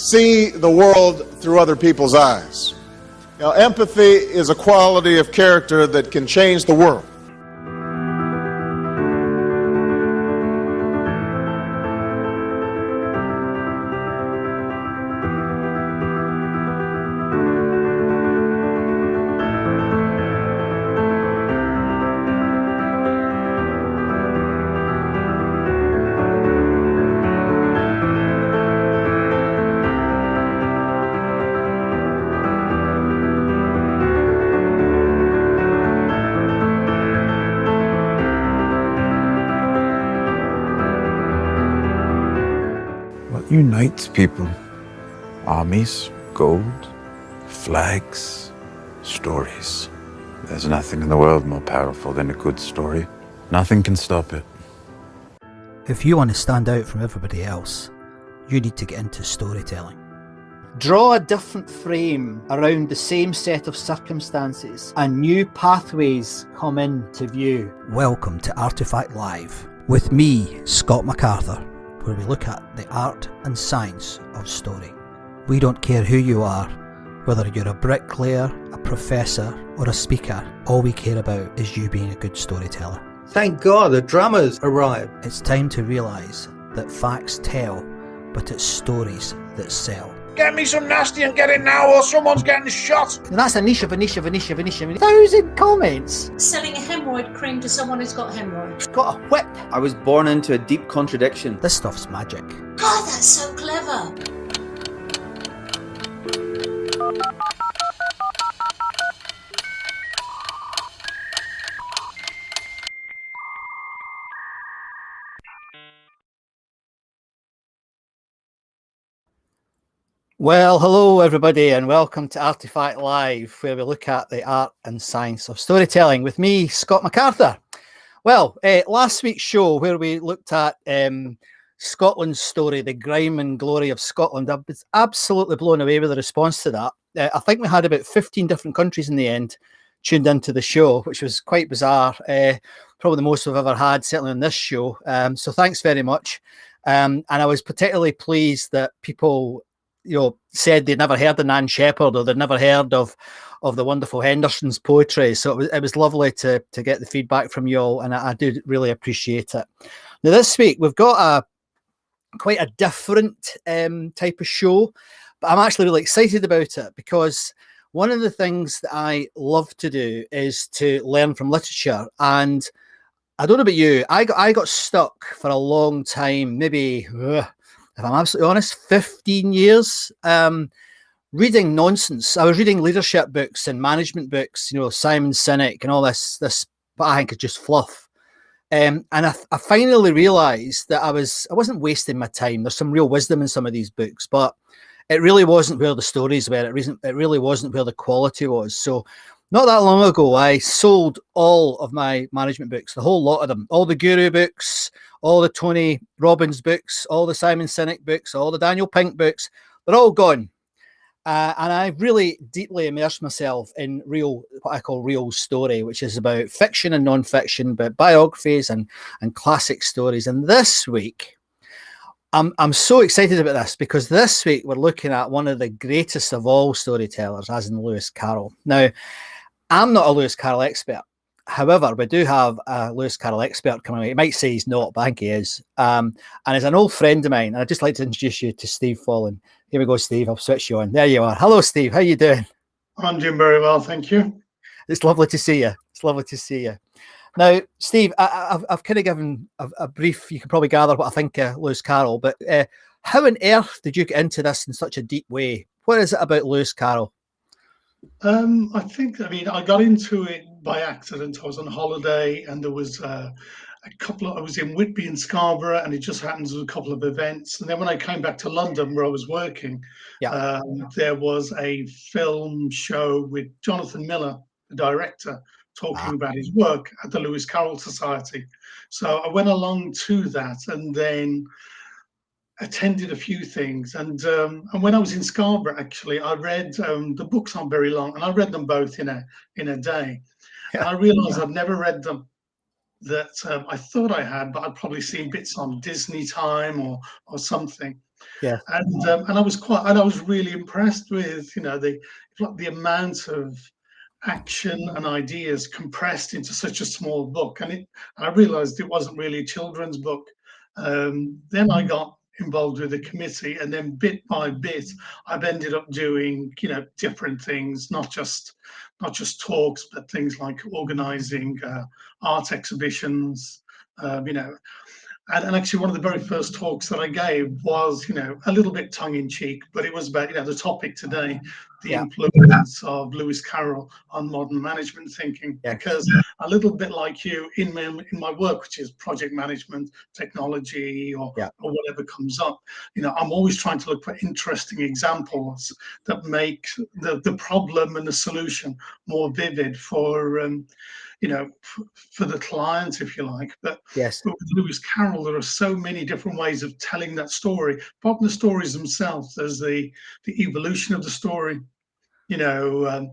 see the world through other people's eyes. Now, empathy is a quality of character that can change the world. Unites people. Armies, gold, flags, stories. There's nothing in the world more powerful than a good story. Nothing can stop it. If you want to stand out from everybody else, you need to get into storytelling. Draw a different frame around the same set of circumstances and new pathways come into view. Welcome to ARTEFACTLive with me, Scott MacArthur, where we look at the art and science of story. We don't care who you are, whether you're a bricklayer, a professor or a speaker, all we care about is you being a good storyteller. Thank God the drama's arrived. It's time to realise that facts tell, but it's stories that sell. Get me some nasty and get it now or someone's getting shot. And that's a niche of a niche of a niche of a niche of a niche. 1,000 comments. Selling a hemorrhoid cream to someone who's got hemorrhoids. Got a whip. I was born into a deep contradiction. This stuff's magic. God, that's so clever. Well, hello everybody and welcome to ARTEFACTLive, where we look at the art and science of storytelling with me, Scott MacArthur. Well, last week's show where we looked at Scotland's story, the grime and glory of Scotland, I was absolutely blown away with the response to that. I think we had about 15 different countries in the end tuned into the show, which was quite bizarre. Probably the most we've ever had, certainly on this show. So thanks very much. And I was particularly pleased that people said they'd never heard of Nan Shepherd or they'd never heard of the wonderful Henderson's poetry. So it was lovely to get the feedback from you all, and I do really appreciate it. Now this week we've got quite a different type of show, but I'm actually really excited about it because one of the things that I love to do is to learn from literature. And I don't know about you, I got stuck for a long time, maybe if I'm absolutely honest, 15 years reading nonsense. I was reading leadership books and management books, Simon Sinek and all this, but I think it's just fluff. And I finally realised that I wasn't wasting my time. There's some real wisdom in some of these books, but it really wasn't where the stories were. It really wasn't where the quality was. So not that long ago, I sold all of my management books, the whole lot of them, all the Guru books, all the Tony Robbins books, all the Simon Sinek books, all the Daniel Pink books. They're all gone. And I've really deeply immersed myself in what I call real story, which is about fiction and non-fiction, but biographies and classic stories. And this week, I'm so excited about this because this week we're looking at one of the greatest of all storytellers, as in Lewis Carroll. Now, I'm not a Lewis Carroll expert. However, we do have a Lewis Carroll expert coming out. You might say he's not, but I think he is. And he's an old friend of mine. And I'd just like to introduce you to Steve Folan. Here we go, Steve. I'll switch you on. There you are. Hello, Steve. How you doing? I'm doing very well, thank you. It's lovely to see you. It's lovely to see you. Now, Steve, I've kind of given a brief, you can probably gather what I think of Lewis Carroll, but how on earth did you get into this in such a deep way? What is it about Lewis Carroll? I got into it by accident. I was on holiday and there was I was in Whitby and Scarborough, and it just happens there was a couple of events. And then when I came back to London where I was working, there was a film show with Jonathan Miller, the director, talking about his work at the Lewis Carroll Society. So I went along to that and then attended a few things. And when I was in Scarborough, actually, I read the books aren't very long, and I read them both in a day. And I realized I'd never read them. That I thought I had, but I'd probably seen bits on Disney Time or something. Yeah. And I was really impressed with, you know, the amount of action and ideas compressed into such a small book. And I realized it wasn't really a children's book. Then I got involved with the committee, and then bit by bit I've ended up doing, you know, different things, not just talks, but things like organizing art exhibitions, you know. And actually, one of the very first talks that I gave was, you know, a little bit tongue in cheek, but it was about, you know, the topic today, the Yeah. influence of Lewis Carroll on modern management thinking. Yeah. Because a little bit like you, in my work, which is project management, technology, or whatever comes up, you know, I'm always trying to look for interesting examples that make the problem and the solution more vivid for, you know, for the client, if you like. But Yes. with Lewis Carroll, there are so many different ways of telling that story. Apart from the stories themselves, there's the evolution of the story. You know,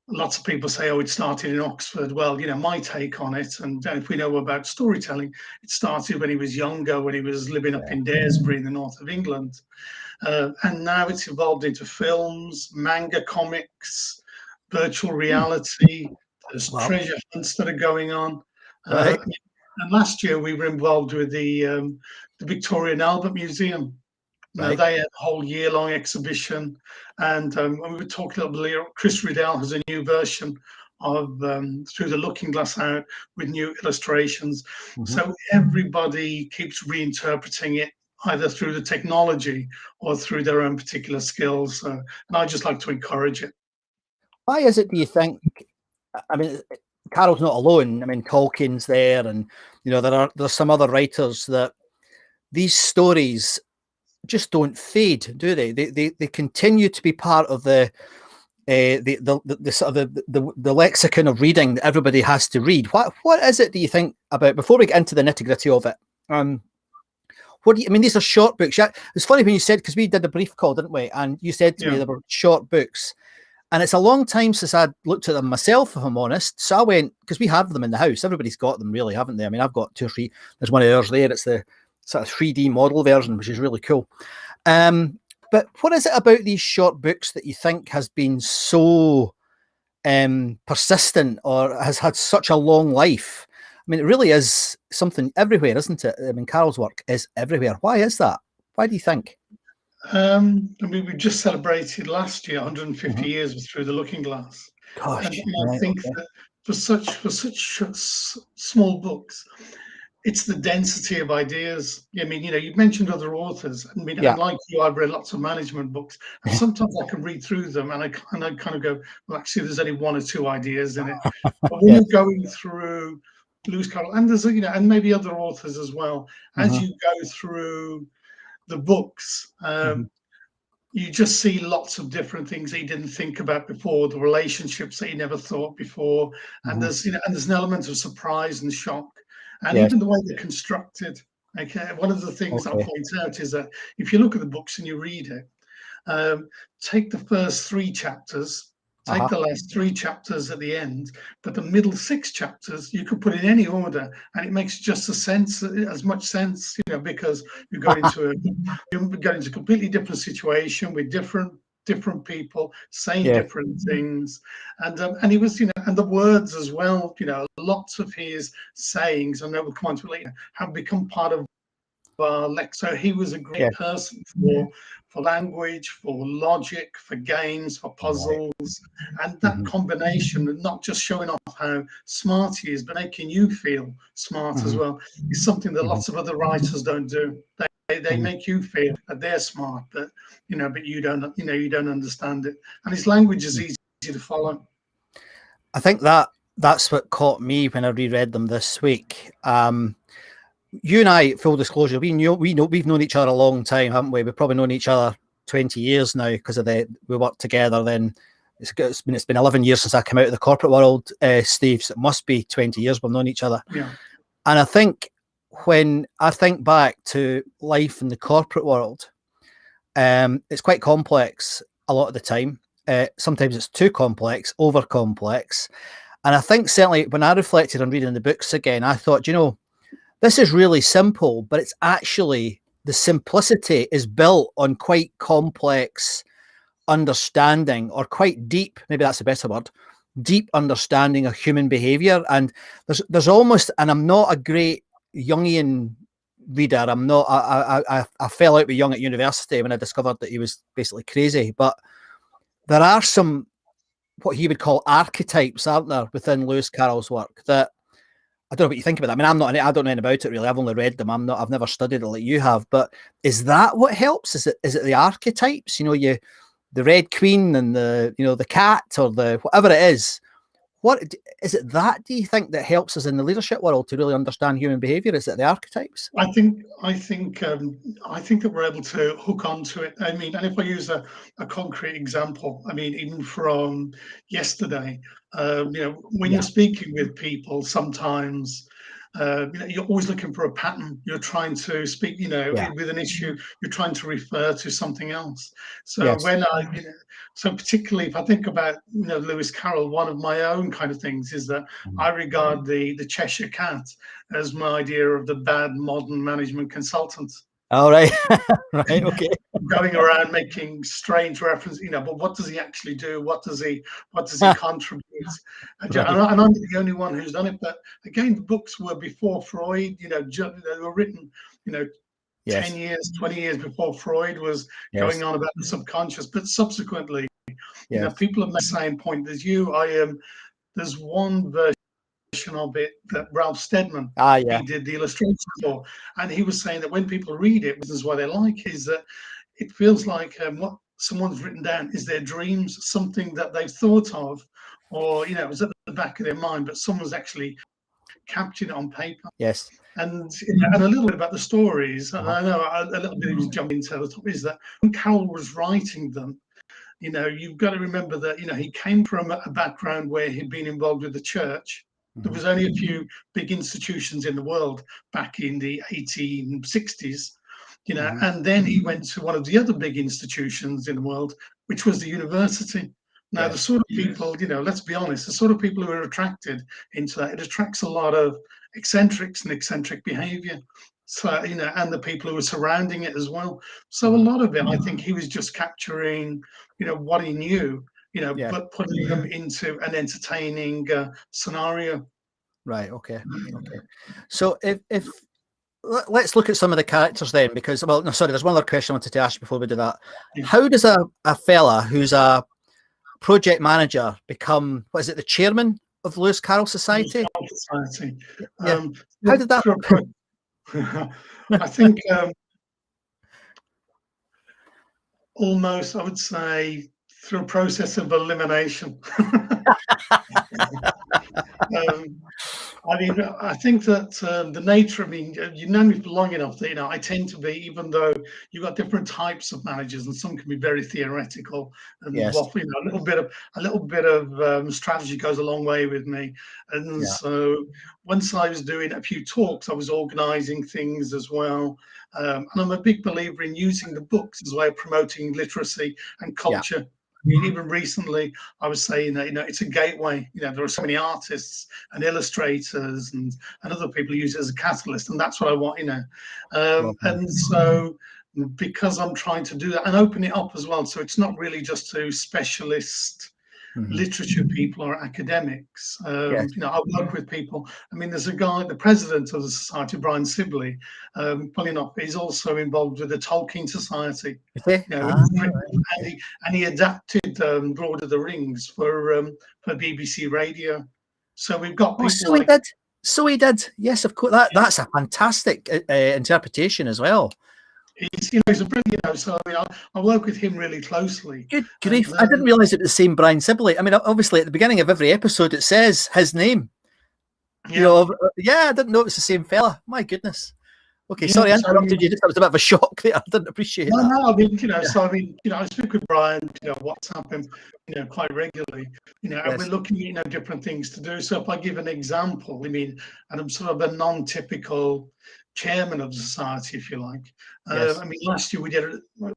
lots of people say, oh, it started in Oxford. Well, you know, my take on it, and if we know about storytelling, it started when he was younger, when he was living up in Daresbury in the north of England. And now it's evolved into films, manga comics, virtual reality. There's treasure hunts that are going on. Right. And last year we were involved with the Victoria and Albert Museum. Now Right. they had a whole year-long exhibition, and when we were talking a little earlier, Chris Riddell has a new version of Through the Looking Glass out with new illustrations. So everybody keeps reinterpreting it either through the technology or through their own particular skills. And I just like to encourage it. Why is it, do you think? I mean, Carroll's not alone. I mean, Tolkien's there, and you know there's some other writers that these stories just don't fade, do they? They continue to be part of the sort of the lexicon of reading that everybody has to read. What is it, do you think, about, before we get into the nitty gritty of it? What do you, I mean, these are short books. Yeah, it's funny when you said, because we did a brief call, didn't we? And you said to me they were short books. And it's a long time since I'd looked at them myself, if I'm honest. So I went, because we have them in the house. Everybody's got them, really, haven't they? I mean, I've got 2 or 3. There's one of ours there. It's the sort of 3D model version, which is really cool. But what is it about these short books that you think has been so persistent, or has had such a long life? I mean, it really is something everywhere, isn't it? I mean, Carroll's work is everywhere. Why is that? Why do you think? I mean, we just celebrated last year 150 years with Through the Looking Glass. Gosh, and I think that for such small books, it's the density of ideas. I mean, you know, you've mentioned other authors. I mean, and like you, I've read lots of management books, and sometimes I can read through them and I kind of go, well, actually, there's only 1 or 2 ideas in it. But when you're going through Lewis Carroll, and there's, you know, and maybe other authors as well, as you go through the books, you just see lots of different things that you didn't think about before, the relationships that you never thought before, and there's, you know, and there's an element of surprise and shock, and even the way they're constructed. Okay, one of the things I'll point out is that if you look at the books and you read it, take the first 3 chapters, take the last 3 chapters at the end, but the middle 6 chapters you could put in any order, and it makes just as much sense, you know, because you go into a completely different situation with different people saying different things, and he was, you know, and the words as well, you know, lots of his sayings, I know we'll come on to it later, have become part of our lex. So he was a great person for language, for logic, for games, for puzzles, and that combination, and not just showing off how smart he is, but making you feel smart as well, is something that lots of other writers don't do. They make you feel that they're smart, but you know, but you don't, you know, you don't understand it. And his language is easy to follow. I think that's what caught me when I reread them this week. You and I, full disclosure, we've known each other a long time, haven't we? We've probably known each other 20 years now, because of we worked together. Then it's been 11 years since I came out of the corporate world, Steve. So it must be 20 years we've known each other. Yeah. And I think when I think back to life in the corporate world, it's quite complex a lot of the time. Sometimes it's too complex, over complex. And I think certainly when I reflected on reading the books again, I thought, you know, this is really simple, but it's actually the simplicity is built on quite complex understanding, or quite deep, maybe that's a better word, deep understanding of human behavior. And there's almost, and I'm not a great Jungian reader, I'm not, I fell out with Jung at university when I discovered that he was basically crazy, but there are some, what he would call archetypes, aren't there, within Lewis Carroll's work, that I don't know what you think about that. I mean, I don't know anything about it really. I've only read them. I've never studied it like you have. But is that what helps? Is it the archetypes? You know, the Red Queen and the cat, or the whatever it is. What is it that, do you think, that helps us in the leadership world to really understand human behavior? Is it the archetypes? I think that we're able to hook onto it. I mean, and if I use a concrete example, I mean, even from yesterday, when you're speaking with people, sometimes you're always looking for a pattern. You're trying to speak, with an issue, you're trying to refer to something else. So so particularly if I think about Lewis Carroll, one of my own kind of things is that I regard the Cheshire Cat as my idea of the bad modern management consultant. All right. Right. Okay. Going around making strange references, but what does he actually do? What does he contribute? And I'm the only one who's done it. But again, the books were before Freud. They were written, 10 years, 20 years before Freud was going on about the subconscious. But subsequently, people have made the same point as you. There's one version of it that Ralph Steadman he did the illustration for, and he was saying that when people read it, this is why they like, is that it feels like what someone's written down is their dreams, something that they've thought of, or it was at the back of their mind, but someone's actually captured it on paper. Yes. And a little bit about the stories, and I know a little bit he was jumping into the top, is that when Carroll was writing them, you've got to remember that he came from a background where he'd been involved with the church. There was only a few big institutions in the world back in the 1860s, and then he went to one of the other big institutions in the world, which was the university. Now, the sort of people, let's be honest, the sort of people who are attracted into that, it attracts a lot of eccentrics and eccentric behavior. So, and the people who are surrounding it as well. So a lot of it, I think he was just capturing, what he knew, but putting them into an entertaining scenario. Right. Okay. Okay. So if let's look at some of the characters then, because there's one other question I wanted to ask you before we do that. How does a fella who's a project manager become, what is it, the chairman of the Lewis Carroll Society? Society. How did that happen? I think almost, I would say, through a process of elimination. I think that the nature, you've known me for long enough that, I tend to be, even though you've got different types of managers and some can be very theoretical and a little bit of strategy goes a long way with me. And so once I was doing a few talks, I was organizing things as well. And I'm a big believer in using the books as a way of promoting literacy and culture. Even recently, I was saying that it's a gateway. There are so many artists and illustrators and other people who use it as a catalyst, and that's what I want. And so, because I'm trying to do that and open it up as well, so it's not really just to specialist literature people or academics. I work with people. There's a guy, the president of the society, Brian Sibley, funny enough, he's also involved with the Tolkien Society. And he adapted Lord of the Rings for BBC Radio. So we've got people. So he did. Yes, of course. That's a fantastic interpretation as well. He's a brilliant, so I work with him really closely. Good grief. I didn't realise it was the same Brian Sibley. Obviously at the beginning of every episode it says his name. I didn't know it was the same fella. My goodness. Okay, sorry, I interrupted you. That was a bit of a shock there. I didn't appreciate that. No, I speak with Brian, WhatsApp him, quite regularly, and we're looking at, different things to do. So if I give an example, and I'm sort of a non-typical chairman of the society, if you like. Last year we did, we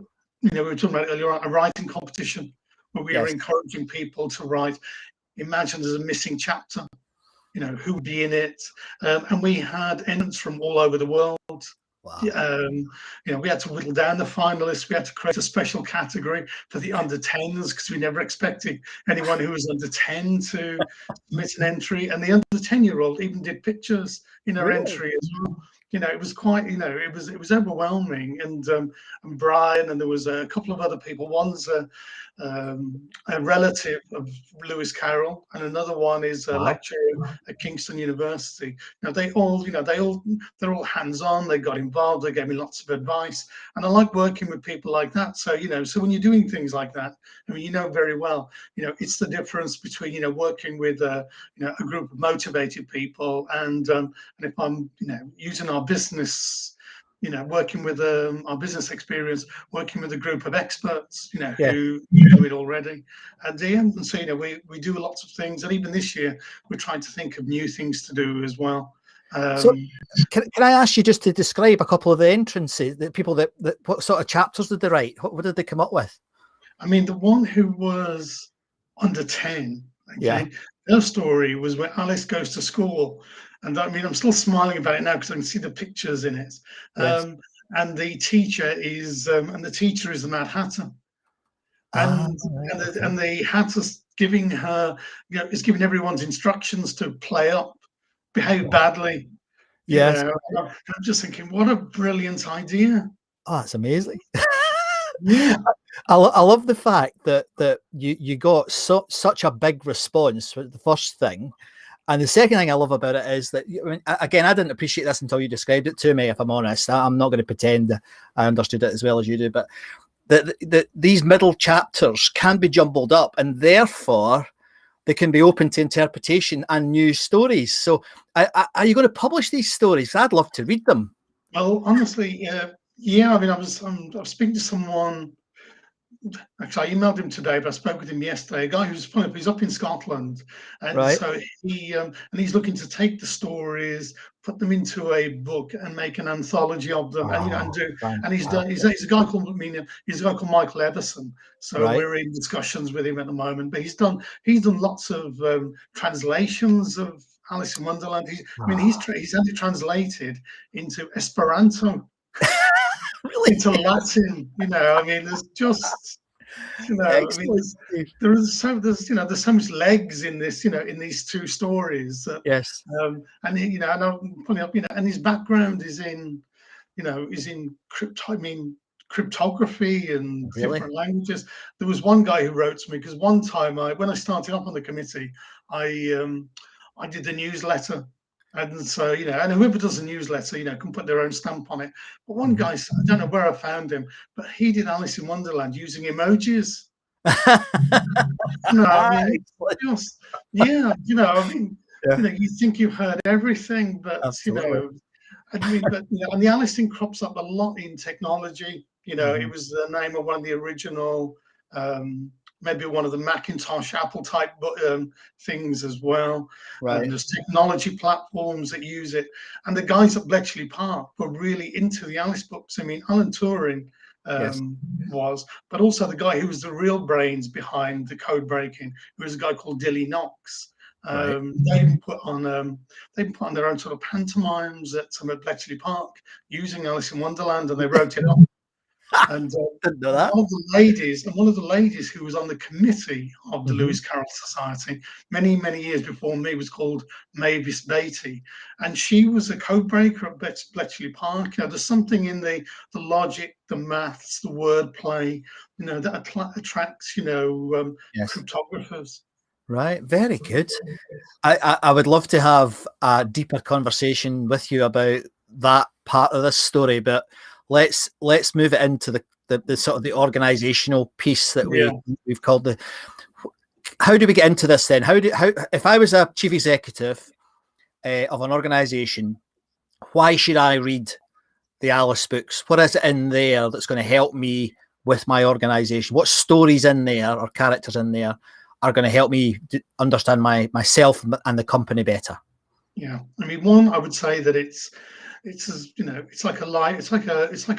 were talking about earlier on, a writing competition where we were encouraging people to write. Imagine there's a missing chapter, who would be in it, and we had entrants from all over the world. Wow. We had to whittle down the finalists. We had to create a special category for the under 10s because we never expected anyone who was under 10 to submit an entry. And the under 10-year-old even did pictures in her entry as well. It was quite, it was overwhelming. And Brian, and there was a couple of other people. One's a relative of Lewis Carroll, and another one is a lecturer at Kingston University. They're all hands-on. They got involved. They gave me lots of advice, and I like working with people like that. So so when you're doing things like that, very well, it's the difference between working with a group of motivated people, and if I'm using our business. Working with our business experience, working with a group of experts, who do it already. And so, we do lots of things. And even this year, we're trying to think of new things to do as well. So can I ask you just to describe a couple of the entrances, the people that what sort of chapters did they write? What did they come up with? The one who was under 10, their story was where Alice goes to school. And I'm still smiling about it now because I can see the pictures in it. Yes. And the teacher is the Mad Hatter. And the Hatter's giving her, is giving everyone's instructions to play up, behave badly. Yes. I'm just thinking, what a brilliant idea. Oh, that's amazing. Yeah. I love the fact that you got such a big response for the first thing. And the second thing I love about it is that, again, I didn't appreciate this until you described it to me, if I'm honest. I'm not going to pretend that I understood it as well as you do, but these middle chapters can be jumbled up, and therefore they can be open to interpretation and new stories. So are you going to publish these stories? I'd love to read them. Well, honestly, yeah. I was speaking to someone. Actually, I emailed him today, but I spoke with him yesterday. A guy he's up in Scotland, and so he's looking to take the stories, put them into a book, and make an anthology of them. And he's a guy called Michael Everson. So we're in discussions with him at the moment. But he's done lots of translations of Alice in Wonderland. He's had it translated into Esperanto. Really? Into Latin, there's just, there's so much legs in this, in these two stories. Yes. And his background is in, cryptography and different languages. There was one guy who wrote to me because one time when I started up on the committee, I did the newsletter. And so, and whoever does a newsletter, can put their own stamp on it. But one guy, I don't know where I found him, but he did Alice in Wonderland using emojis. You think you've heard everything, but Absolutely. And the Alice thing crops up a lot in technology. It was the name of one of the original, maybe one of the Macintosh Apple type things as well. Right. And there's technology platforms that use it. And the guys at Bletchley Park were really into the Alice books. Alan Turing was, but also the guy who was the real brains behind the code breaking, who was a guy called Dilly Knox. They even put on their own sort of pantomimes at Bletchley Park using Alice in Wonderland, and they wrote it up. And didn't know that. one of the ladies who was on the committee of the Lewis Carroll Society many years before me was called Mavis Beatty, and she was a code breaker at Bletchley Park. There's something in the logic, the maths, the wordplay, that attracts cryptographers. Right, very good. I would love to have a deeper conversation with you about that part of this story, but let's move it into the sort of the organizational piece that we've called the. How do we get into this then? How if I was a chief executive of an organization, why should I read the Alice books? What is it in there that's going to help me with my organization? What stories in there or characters in there are going to help me understand myself and the company better? Yeah, one, I would say that it's like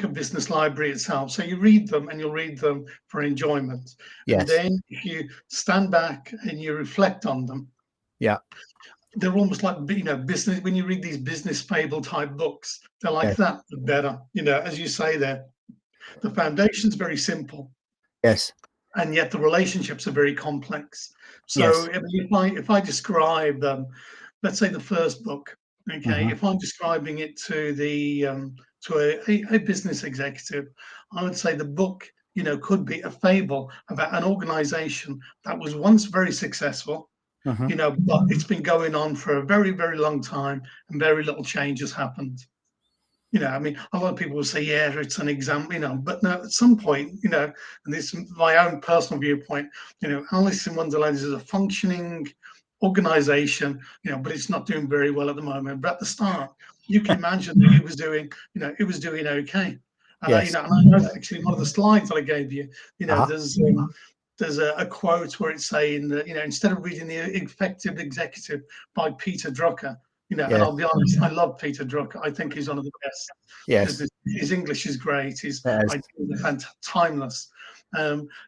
a business library itself. So you read them and you'll read them for enjoyment. Yes. And then if you stand back and you reflect on them, they're almost like, you know, business. When you read these business fable type books, they're like Yes. that, but better. You know, as you say there, the foundation's very simple, Yes. and yet the relationships are very complex. Yes. So I mean, if I describe, let's say the first book, okay, Mhm. if I'm describing it to the to a business executive, I would say the book, you know, could be a fable about an organization that was once very successful, Mhm. you know, but it's been going on for a very, very long time, and very little change has happened. You know, I mean, a lot of people will say, yeah, it's an example, you know, but no, at some point, you know, and this is my own personal viewpoint, you know, Alice in Wonderland is a functioning organization, you know, but it's not doing very well at the moment. But at the start, you can imagine that it was doing, you know, it was doing okay. And I, you Yes. know, and I know actually one of the slides that I gave you, you know, Uh-huh. there's a quote where it's saying that, you know, instead of reading The Effective Executive by Peter Drucker, you know, and Yes. I'll be honest, I love Peter Drucker. I think he's one of the best. Yes. His English is great. His It is. ideas are timeless.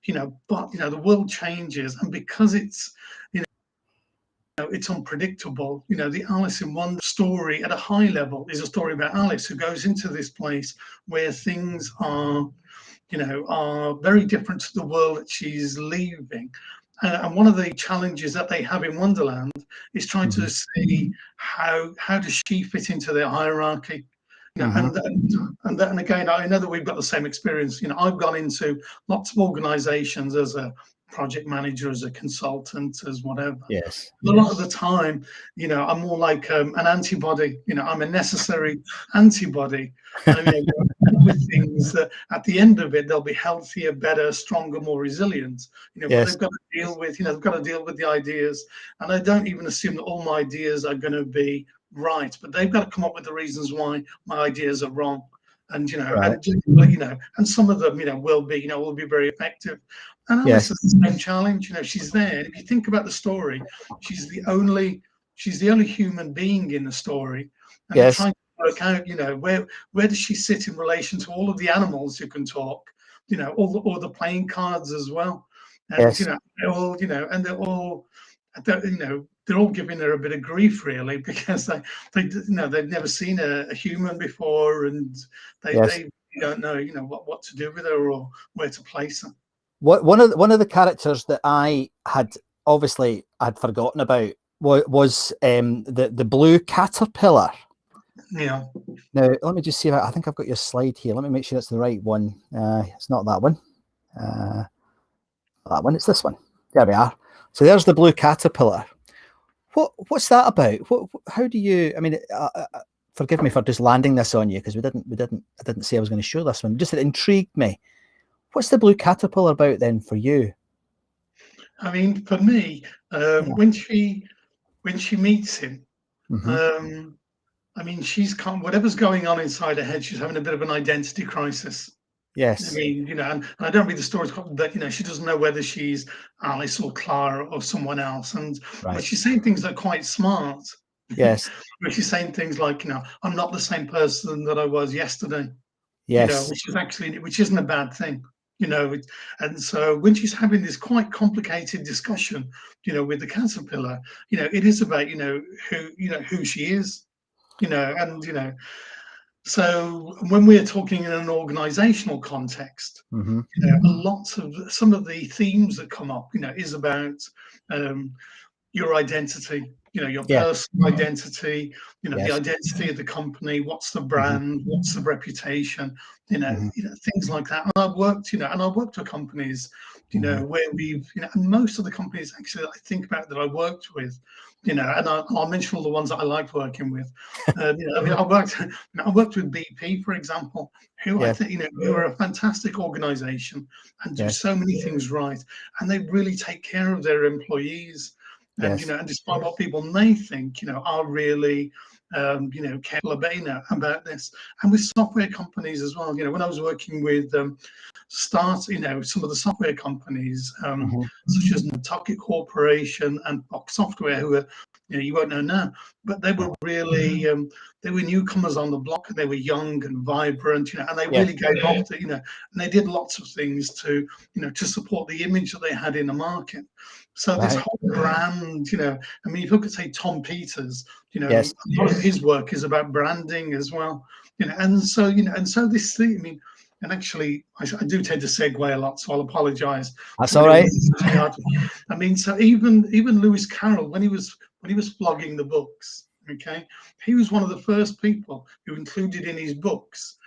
You know, but you know, the world changes, and because it's, you know, it's unpredictable. You know, the Alice in Wonder story at a high level is a story about Alice who goes into this place where things are, you know, are very different to the world that she's leaving. And one of the challenges that they have in Wonderland is trying to see how does she fit into their hierarchy. You know, and again, I know that we've got the same experience. You know, I've gone into lots of organisations as a project manager, as a consultant, as whatever. Yes. A lot of the time, you know, I'm more like an antibody. You know, I'm a necessary antibody. And you know, with things that at the end of it, they'll be healthier, better, stronger, more resilient. You know, but Yes. they've got to deal with, you know, they've got to deal with the ideas. And I don't even assume that all my ideas are going to be right, but they've got to come up with the reasons why my ideas are wrong. And Right. you know, and some of them, you know, will be very effective. And Alice Yes. has the same challenge. You know, she's there. And if you think about the story, she's the only human being in the story, and they're Yes. trying to work out, you know, where does she sit in relation to all of the animals who can talk, you know, all the playing cards as well, and you Yes. know, they're all, you know, and you know, they're all giving her a bit of grief really because they you know, they've never seen a human before, and Yes. they don't know, you know, what to do with her or where to place her. One of the characters that I had obviously I'd forgotten about was the blue caterpillar. Yeah. Now let me just see if I think I've got your slide here. Let me make sure it's the right one. It's not that one. That one. It's this one. There we are. So there's the blue caterpillar. What's that about? How do you? I mean, forgive me for just landing this on you because I didn't say I was going to show this one. Just it intrigued me. What's the blue caterpillar about then for you? I mean, for me, when she meets him, I mean, whatever's going on inside her head, she's having a bit of an identity crisis. I Yes. mean, you know, and I don't read the stories, but you know, she doesn't know whether she's Alice or Clara or someone else, and Right. but she's saying things that are quite smart. Yes. Where she's saying things like, you know, I'm not the same person that I was yesterday. You know, Yes. which isn't a bad thing. You know, and so when she's having this quite complicated discussion, you know, with the caterpillar, you know, it is about, you know, who she is, you know, and you know, so when we're talking in an organizational context, you know, some of the themes that come up, you know, is about your identity, you know, your Yeah. personal identity, you know, the Yes. identity of the company, what's the brand, what's the reputation, you know, things like that. And I've worked for companies, you know, where we've, you know, and most of the companies actually I think about that I worked with, you know, and I'll mention all the ones that I liked working with. You know, I mean, I worked with BP, for example, who I Yes. think, you know, who are a fantastic organization and do Yes. so many things right, and they really take care of their employees. And you Yes. know, and despite what people may think, you know, are really, you know, careful about, you know, about this, and with software companies as well. You know, when I was working with you know, some of the software companies, such as Nantucket Corporation and Fox Software, who are you won't know now. But they were really, they were newcomers on the block, and they were young and vibrant, and they really gave off to, and they did lots of things to, to support the image that they had in the market. So this whole brand, I mean, if you look at, say, Tom Peters, a lot of his work is about branding as well, and so, and so this thing, I mean, and actually, I do tend to segue a lot, so I'll apologise. That's all right. I mean, so even Lewis Carroll, when he was flogging the books, okay, he was one of the first people who included in his books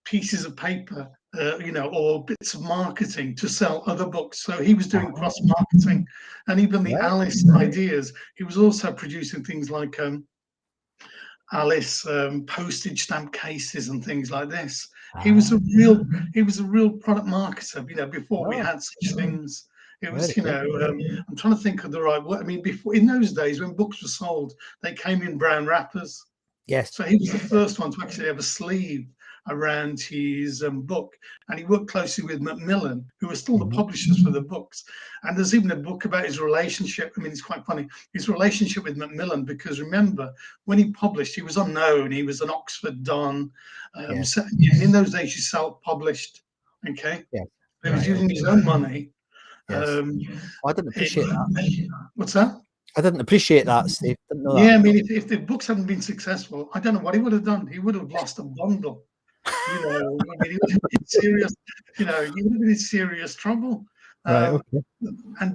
pieces of paper, or bits of marketing to sell other books. So he was doing cross marketing, and even the Alice ideas. He was also producing things like Alice postage stamp cases and things like this. He was a real product marketer, before we had such things. It was, I'm trying to think of the right word. I mean, before, in those days when books were sold, they came in brown wrappers. Yes. So he was the first one to actually have a sleeve around his book, and he worked closely with Macmillan, who were still the publishers for the books. And there's even a book about his relationship. I mean, it's quite funny, his relationship with Macmillan, because remember, when he published, he was unknown. He was an Oxford don. So, in those days, you self-published, okay? Yeah. He was using his own money. Yes. I didn't appreciate that. What's that? I didn't appreciate that, Steve. Didn't know that. Yeah, I mean, if the books hadn't been successful, I don't know what he would have done. He would have lost a bundle. I mean, he would have been serious. He would have been in serious trouble. Right. Okay.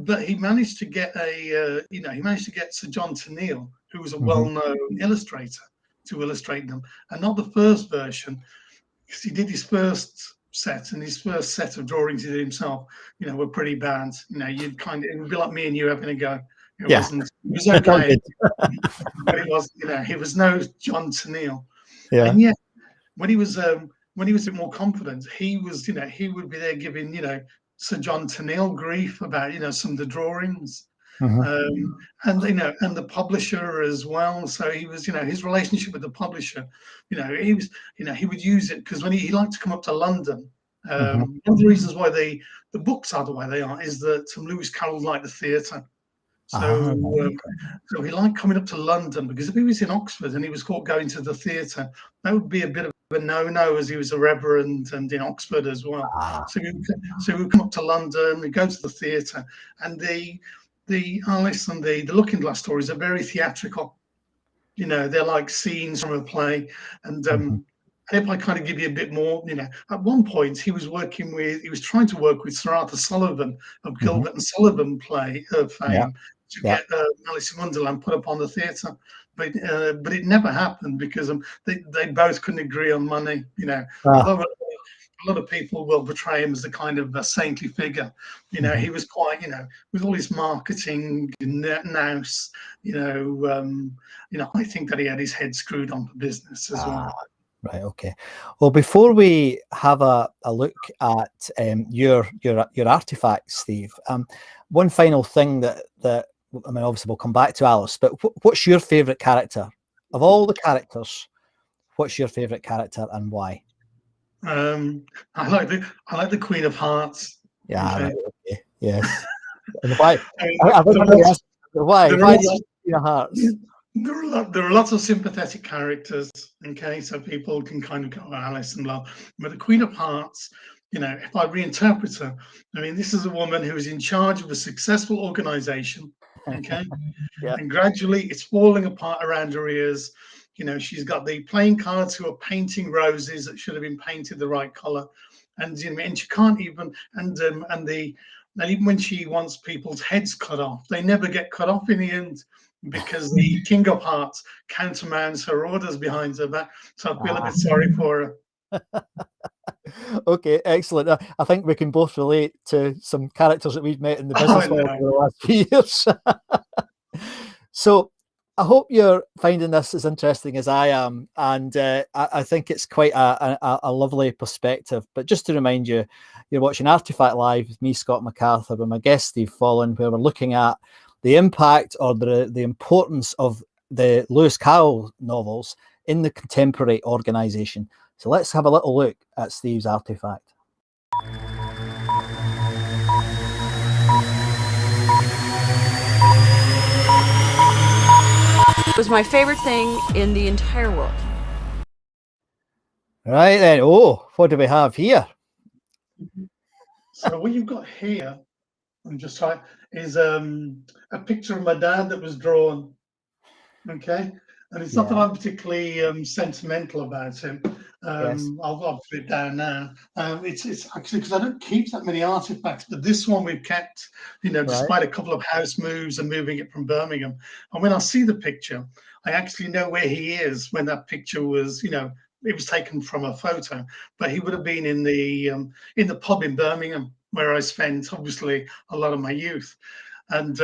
But he managed to get Sir John Tenniel, who was a well-known illustrator, to illustrate them, and not the first version, because he did his first set, and his first set of drawings he did himself, were pretty bad. You'd it would be like me and you having a go. It was okay, but it was, he was no John Tenniel. Yeah. And yet, when he was a bit more confident, he was, he would be there giving, Sir John Tenniel grief about, some of the drawings, and the publisher as well. So he was, his relationship with the publisher, he was, he would use it because when he liked to come up to London. One of the reasons why the books are the way they are is that Lewis Carroll liked the theatre. So, so he liked coming up to London, because if he was in Oxford and he was caught going to the theatre, that would be a bit of a no-no, as he was a reverend and in Oxford as well. So he would come up to London, we go to the theatre, and the Alice and the Looking Glass stories are very theatrical. They're like scenes from a play. And if I kind of give you a bit more, at one point he was trying to work with Sir Arthur Sullivan of Gilbert and Sullivan play of fame to get Alice in Wonderland put up on the theatre. But it never happened because they both couldn't agree on money. A lot of people will portray him as a kind of a saintly figure. He was quite, with all his marketing nous, I think that he had his head screwed on for business as well. Right. Okay. Well, before we have a look at your artifacts, Steve, one final thing that I mean, obviously we'll come back to Alice, but what's your favourite character of all the characters? What's your favourite character and why? I like the Queen of Hearts. Yeah. Okay. Right, okay. Yes. And why? Why do you like Queen of Hearts? There are lots of sympathetic characters, okay, so people can kind of go, Alice and blah. But the Queen of Hearts, if I reinterpret her, I mean, this is a woman who is in charge of a successful organization, okay, and gradually it's falling apart around her ears. She's got the playing cards who are painting roses that should have been painted the right color, and and she can't even, and even when she wants people's heads cut off, they never get cut off in the end, because the King of Hearts countermands her orders behind her back. So I feel a bit sorry for her. Okay, excellent. I think we can both relate to some characters that we've met in the business world over the last few years. So I hope you're finding this as interesting as I am, and I think it's quite a lovely perspective. But just to remind you, you're watching Artefact Live with me, Scott MacArthur, with my guest, Steve Folan, where we're looking at the impact or the importance of the Lewis Carroll novels in the contemporary organisation. So let's have a little look at Steve's artefact. It was my favorite thing in the entire world. Right then. Oh, what do we have here? So what you've got here, I'm just trying, is a picture of my dad that was drawn. Okay, and it's not that Yeah. I'm particularly sentimental about him. Yes. I'll put it down now. It's actually because I don't keep that many artifacts, but this one we've kept, Right. despite a couple of house moves and moving it from Birmingham. And when I see the picture, I actually know where he is when that picture was, it was taken from a photo, but he would have been in the pub in Birmingham where I spent obviously a lot of my youth. And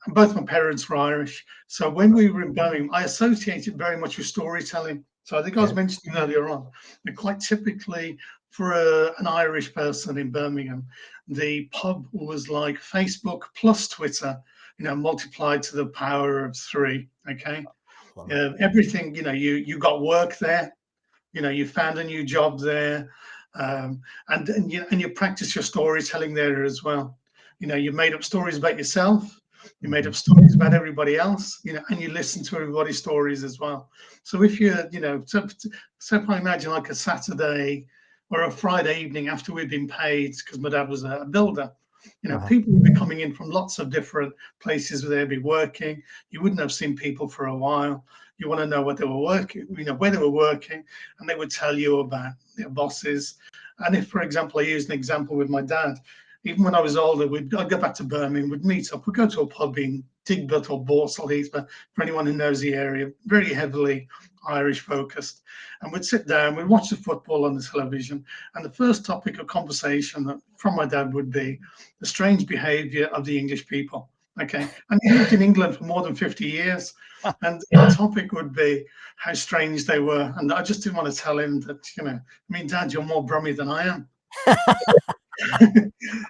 both my parents were Irish. So when we were in Birmingham, I associated very much with storytelling. So I think I was mentioning earlier on that quite typically for an Irish person in Birmingham, the pub was like Facebook plus Twitter, multiplied to the power of 3. Okay. Everything, you got work there, you found a new job there, and you practice your storytelling there as well. You made up stories about yourself, you made up stories about everybody else, and you listen to everybody's stories as well. So if so if I imagine like a Saturday or a Friday evening after we'd been paid, because my dad was a builder, people would be coming in from lots of different places where they'd be working. You wouldn't have seen people for a while. You want to know what they were working, where they were working, and they would tell you about their bosses. And if, for example, I used an example with my dad, even when I was older, I'd go back to Birmingham, we'd meet up, we'd go to a pub in Digbert or Borsal Heath, but for anyone who knows the area, very heavily Irish focused. And we'd sit down, we'd watch the football on the television, and the first topic of conversation from my dad would be the strange behaviour of the English people. Okay, and he lived in England for more than 50 years, and the topic would be how strange they were. And I just didn't want to tell him that, Dad, you're more Brummie than I am.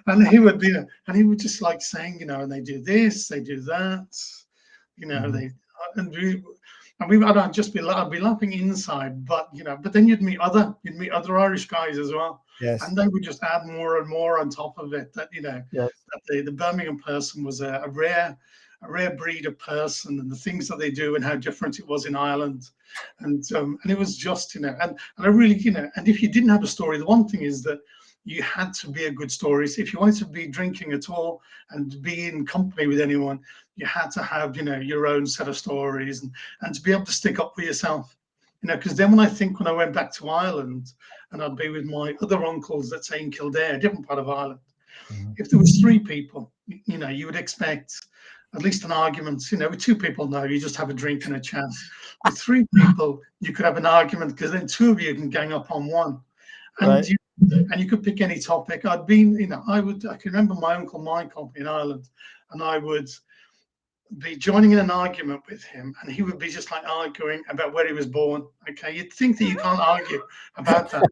And he would just like saying, and they do this, they do that, I'd be laughing inside, but then you'd meet other Irish guys as well. Yes. And they would just add more and more on top of it. That Yes. that the Birmingham person was a rare breed of person, and the things that they do and how different it was in Ireland, and it was just and I really and if you didn't have a story, the one thing is that you had to be a good story. So if you wanted to be drinking at all and be in company with anyone, you had to have your own set of stories and to be able to stick up for yourself. Because then when I went back to Ireland and I'd be with my other uncles, let's say in Kildare, a different part of Ireland, if there was 3 people, you would expect at least an argument. With 2 people, no, you just have a drink and a chat. With 3 people, you could have an argument because then 2 of you can gang up on one. And Right. you could pick any topic. I can remember my Uncle Michael in Ireland, and I would be joining in an argument with him, and he would be just like arguing about where he was born. Okay, you'd think that you can't argue about that.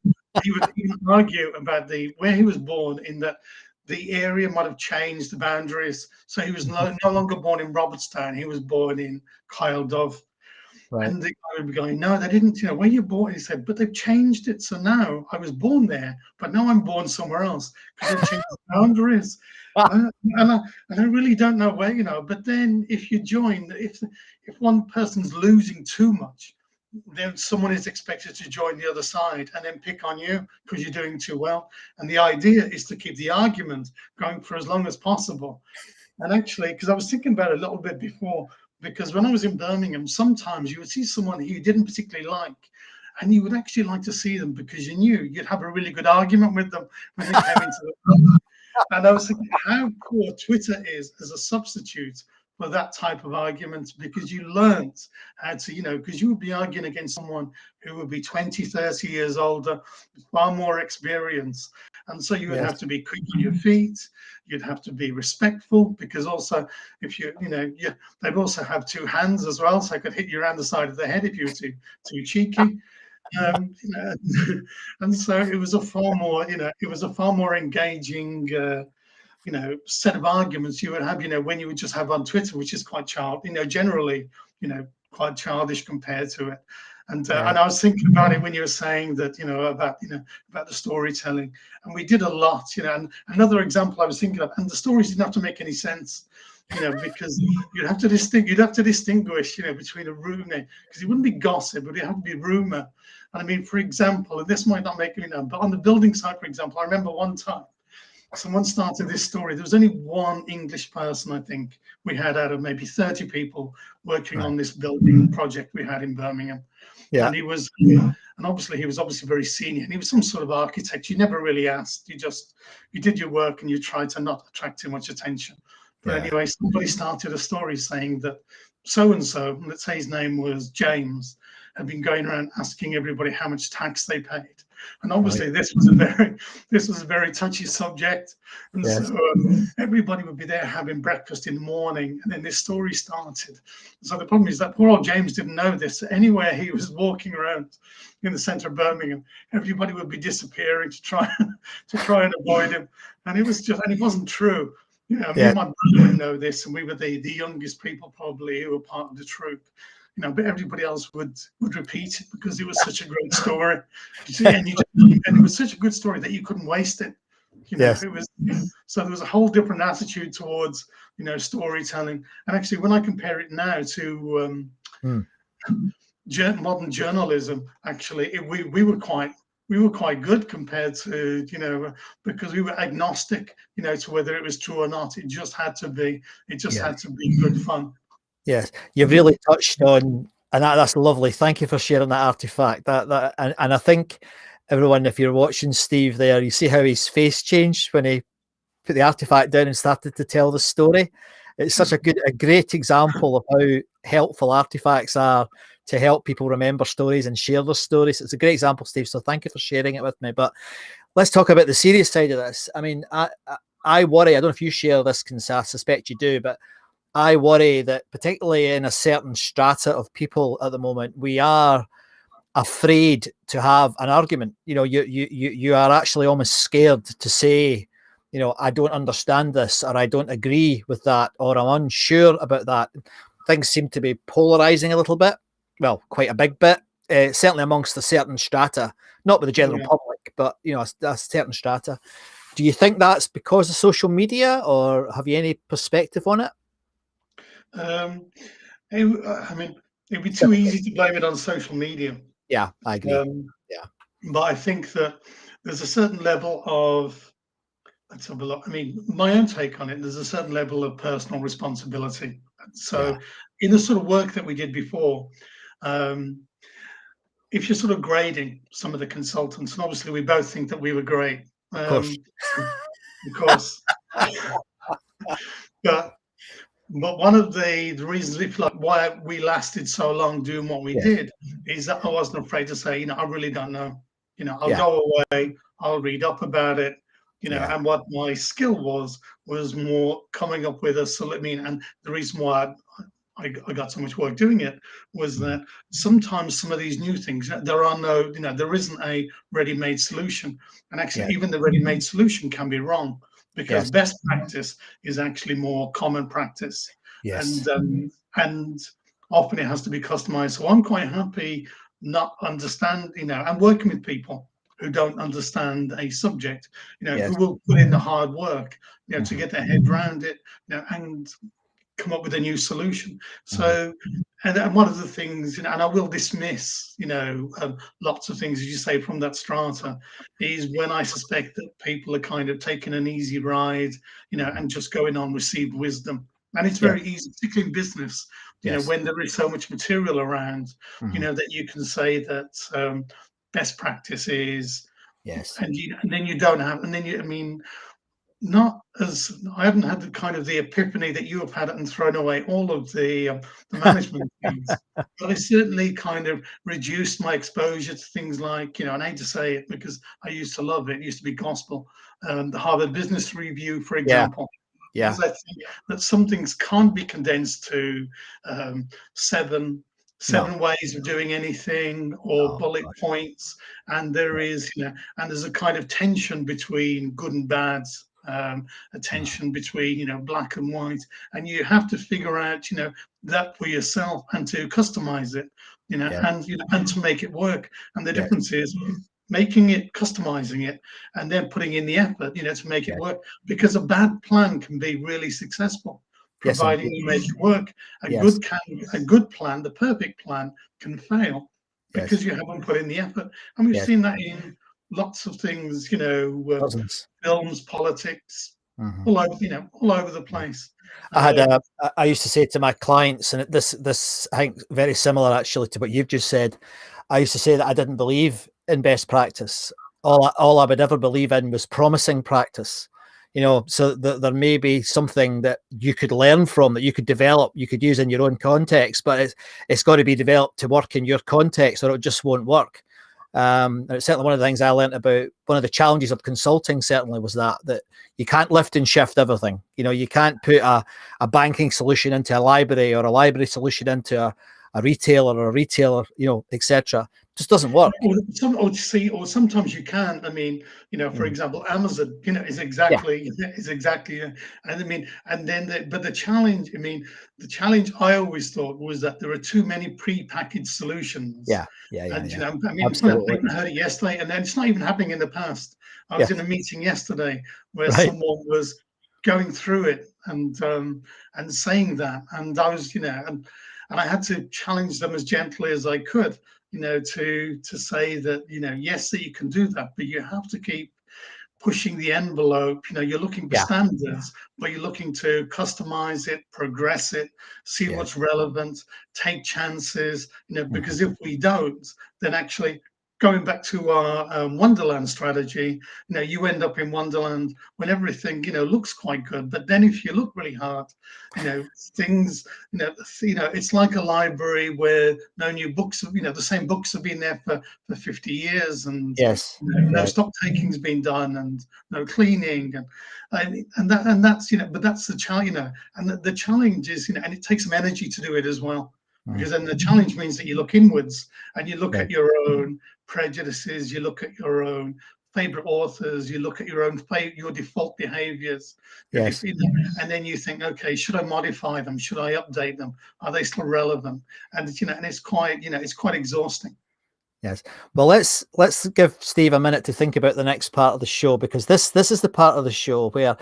He would argue about where he was born, in that the area might have changed the boundaries. So he was no longer born in Robertstown, he was born in Kyle Dove. Right. And the guy would be going, no, they didn't, where you born? He said, but they've changed it. So now I was born there, but now I'm born somewhere else because they've changed the boundaries. And I really don't know where, but then if you join, if one person's losing too much, then someone is expected to join the other side and then pick on you because you're doing too well. And the idea is to keep the argument going for as long as possible. And actually, because I was thinking about it a little bit before, because when I was in Birmingham, sometimes you would see someone who you didn't particularly like, and you would actually like to see them because you knew you'd have a really good argument with them when they came into the club. And I was thinking how poor Twitter is as a substitute for that type of argument, because you learned how to, because you would be arguing against someone who would be 20, 30 years older, with far more experience. And so you would have to be quick on your feet. You'd have to be respectful, because also if they'd also have 2 hands as well, so I could hit you around the side of the head if you were too cheeky. And so it was a far more engaging set of arguments you would have when you would just have on Twitter, which is quite generally quite childish compared to it. And I was thinking about it when you were saying that about the storytelling, and we did a lot. And another example I was thinking of, and the stories didn't have to make any sense. because you'd have to distinguish, between a rumor, because it wouldn't be gossip, but it had to be rumor. And I mean, for example, and this might not make me know, but on the building side, for example, I remember one time someone started this story. There was only one English person, I think, we had out of maybe 30 people working on this building project we had in Birmingham. Yeah. And he was obviously very senior, and he was some sort of architect. You never really asked. You did your work and you tried to not attract too much attention. But anyway, somebody started a story saying that so-and-so, let's say his name was James, had been going around asking everybody how much tax they paid. And obviously this was a very touchy subject. And so everybody would be there having breakfast in the morning, and then this story started. So the problem is that poor old James didn't know this. Anywhere he was walking around in the center of Birmingham, everybody would be disappearing to try and avoid him. And it wasn't true. Me and my brother would know this, and we were the youngest people probably who were part of the troupe. But everybody else would repeat it because it was such a great story. And it was such a good story that you couldn't waste it. So there was a whole different attitude towards storytelling. And actually, when I compare it now to modern journalism, actually, we were quite good compared to because we were agnostic to whether it was true or not. It just had to be good fun. Yes, you've really touched on, and that's lovely. Thank you for sharing that artifact. And I think everyone, if you're watching Steve there, you see how his face changed when he put the artifact down and started to tell the story. It's such a great example of how helpful artifacts are to help people remember stories and share their stories. It's a great example, Steve. So thank you for sharing it with me. But let's talk about the serious side of this. I mean, I worry. I don't know if you share this, I suspect you do, but I worry that particularly in a certain strata of people at the moment, we are afraid to have an argument. You are actually almost scared to say, I don't understand this, or I don't agree with that, or I'm unsure about that. Things seem to be polarizing a little bit. Well, quite a big bit, certainly amongst a certain strata, not with the general public, but a certain strata. Do you think that's because of social media, or have you any perspective on it? I mean, it'd be too easy to blame it on social media. Yeah, I agree. But I think that there's a certain level of, let's have a look. I mean, my own take on it, there's a certain level of personal responsibility. So in the sort of work that we did before, if you're sort of grading some of the consultants, and obviously we both think that we were great. Of course. But one of the reasons, if like why we lasted so long doing what we did, is that I wasn't afraid to say, I really don't know. I'll go away, I'll read up about it, and what my skill was more coming up with and the reason why I got so much work doing it was that sometimes some of these new things, there isn't a ready-made solution. And actually, even the ready-made solution can be wrong. Because best practice is actually more common practice, and often it has to be customized. So I'm quite happy not understanding, and working with people who don't understand a subject, who will put in the hard work, to get their head around it, and come up with a new solution. So, and one of the things, and I will dismiss, lots of things, as you say, from that strata, is when I suspect that people are kind of taking an easy ride, and just going on received wisdom. And it's very easy, particularly in business, when there is so much material around, that you can say that best practice is, and then you don't have, I haven't had the epiphany that you have had and thrown away all of the management things, but I certainly kind of reduced my exposure to things like, and I hate to say it because I used to love it. It used to be gospel. The Harvard Business Review, for example. Because I think that some things can't be condensed to seven ways of doing anything or bullet points, and there is, and there's a kind of tension between good and bad. A tension between black and white, and you have to figure out that for yourself and to customize it, and to make it work. And the difference is making it, customizing it, and then putting in the effort to make it work, because a bad plan can be really successful, Yes, providing indeed. you make it work. Yes. A good plan, the perfect plan, can fail Yes. because you haven't put in the effort. And we've Yes. seen that in lots of things, Dozens. films, politics, Mhm. all over the place. I used to say to my clients, and this I think very similar actually to what you've just said. I used to say that I didn't believe in best practice. All I would ever believe in was promising practice. So there may be something that you could learn from, that you could develop, you could use in your own context, but it's got to be developed to work in your context, or it just won't work. And it's certainly one of the things I learned about. One of the challenges of consulting certainly was that you can't lift and shift everything. You can't put a banking solution into a library, or a library solution into a retailer, or a retailer, etc. Just doesn't work. Or sometimes you can. I mean, for example, Amazon, is exactly, and I mean, and then, but the challenge, the challenge I always thought was that there are too many pre-packaged solutions. Yeah. And Absolutely. I even heard it yesterday, and then it's not even happening in the past. I was in a meeting yesterday where Right. someone was going through it and saying that, and I was, and I had to challenge them as gently as I could, to say that, yes, that you can do that, but you have to keep pushing the envelope. You're looking for standards, but you're looking to customize it, progress it, see what's relevant, take chances, because if we don't, then actually, going back to our Wonderland strategy, you end up in Wonderland when everything, looks quite good. But then if you look really hard, things, it's like a library where no new books, the same books have been there for 50 years, and no stock taking's been done, and no cleaning, and that's, but that's the challenge, and the challenge is, and it takes some energy to do it as well. Because then the challenge means that you look inwards and you look at your own prejudices, you look at your own favorite authors, you look at your default behaviors, and then you think, okay, should I modify them? Should I update them? Are they still relevant? And and it's quite, it's quite exhausting. Yes. Well, let's give Steve a minute to think about the next part of the show, because this is the part of the show where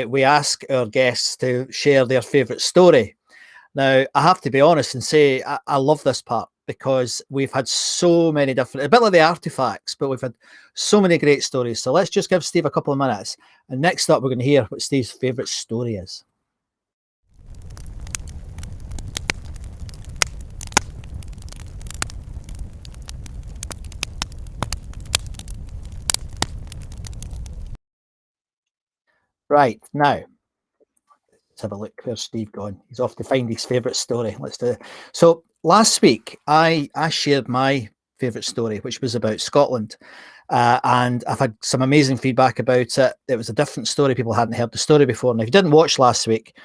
we ask our guests to share their favorite story. Now, I have to be honest and say I love this part, because we've had so many different, a bit like the artifacts, but we've had so many great stories. So let's just give Steve a couple of minutes. And next up, we're going to hear what Steve's favorite story is. Right, now, let's have a look. Where's Steve gone? He's off to find his favorite story. Let's do it. So last week, I shared my favorite story, which was about Scotland. And I've had some amazing feedback about it. It was a different story. People hadn't heard the story before. And if you didn't watch last week,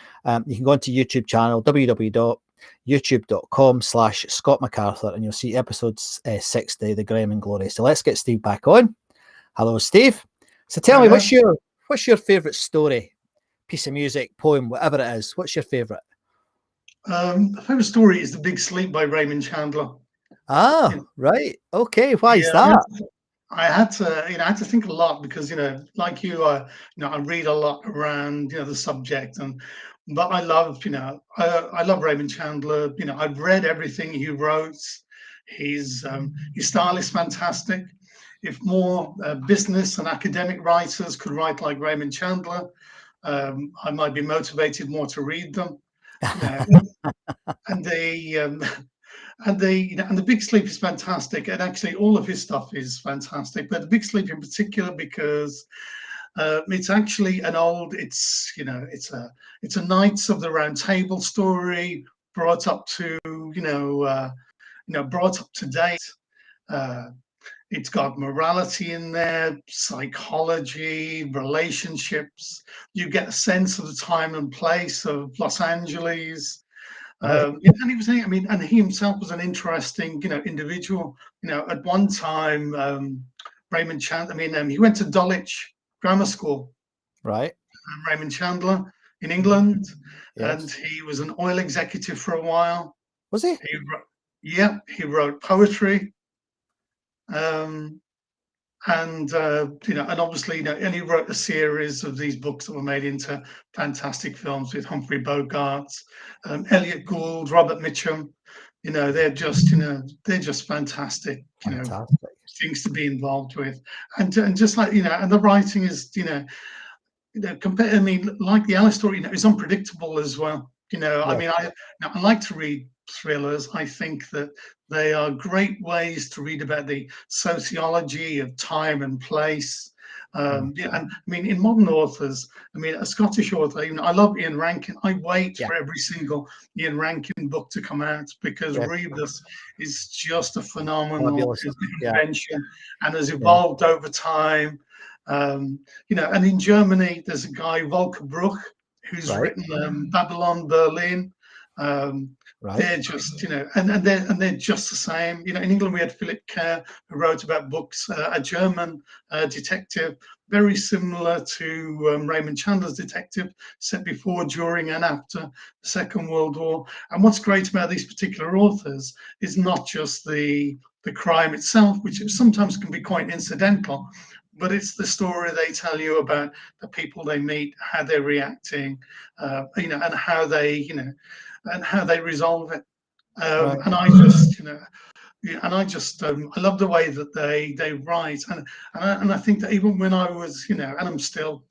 you can go onto YouTube channel, www.youtube.com/Scott MacArthur, and you'll see episodes 60, The Graham and Glory. So let's get Steve back on. Hello, Steve. So tell me, what's your favorite story, piece of music, poem, whatever it is? What's your favorite? The favorite story is The Big Sleep by Raymond Chandler. Ah, right. Okay. Why is that? I had to think a lot, because like you, I read a lot around the subject, but I love I love Raymond Chandler. I've read everything he wrote. His style is fantastic. If more business and academic writers could write like Raymond Chandler, I might be motivated more to read them. And The Big Sleep is fantastic, and actually all of his stuff is fantastic. But The Big Sleep in particular, because it's actually it's a Knights of the Round Table story brought up to brought up to date. It's got morality in there, psychology, relationships. You get a sense of the time and place of Los Angeles. And he was, and he himself was an interesting, individual. At one time, Raymond Chandler, he went to Dulwich Grammar School. Right. Raymond Chandler in England, and he was an oil executive for a while. Was he? He wrote poetry. And and and obviously, and he wrote a series of these books that were made into fantastic films with Humphrey Bogart, Elliot Gould, Robert Mitchum. They're just fantastic. Fantastic. Things to be involved with, and just like and the writing is compared. I mean, like the Alice story, is unpredictable as well. I mean, I like to read thrillers. I think that they are great ways to read about the sociology of time and place. And I mean, in modern authors, I mean, a Scottish author, I love Ian Rankin. I wait for every single Ian Rankin book to come out because Rebus is just a phenomenal invention and has evolved over time. And in Germany, there's a guy, Volker Bruch, who's written Babylon Berlin. They're just, and they're just the same. In England we had Philip Kerr, who wrote about books, a German detective, very similar to Raymond Chandler's Detective, set before, during, and after the Second World War. And what's great about these particular authors is not just the crime itself, which sometimes can be quite incidental, but it's the story they tell you about the people they meet, how they're reacting, and how they, and how they resolve it. And I just, I love the way that they write, and I think that even when I was, and I'm still,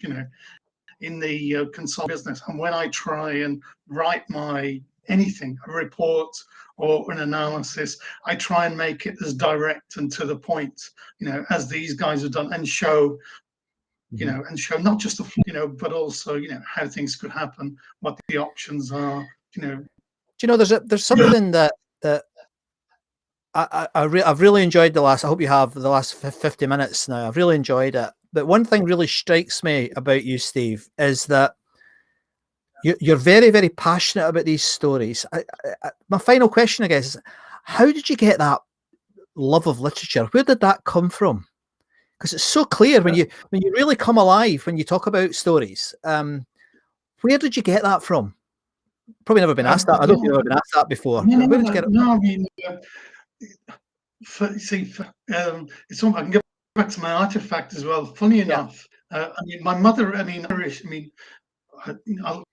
in the consult business, and when I try and write anything, a report or an analysis, I try and make it as direct and to the point, as these guys have done, and show, and show not just but also, how things could happen, what the options are, Do you know, there's something that I've really enjoyed I hope you have the last 50 minutes now. I've really enjoyed it. But one thing really strikes me about you, Steve, is that you're very, very passionate about these stories. My final question, I guess, is how did you get that love of literature? Where did that come from? Because it's so clear when you really come alive when you talk about stories. Where did you get that from? Probably never been asked that. I don't think you've ever been asked that before. No, Where did you get it from? I mean, it's something I can get back to my artifact as well. Funny enough, I mean, my mother, Irish. I mean, I'll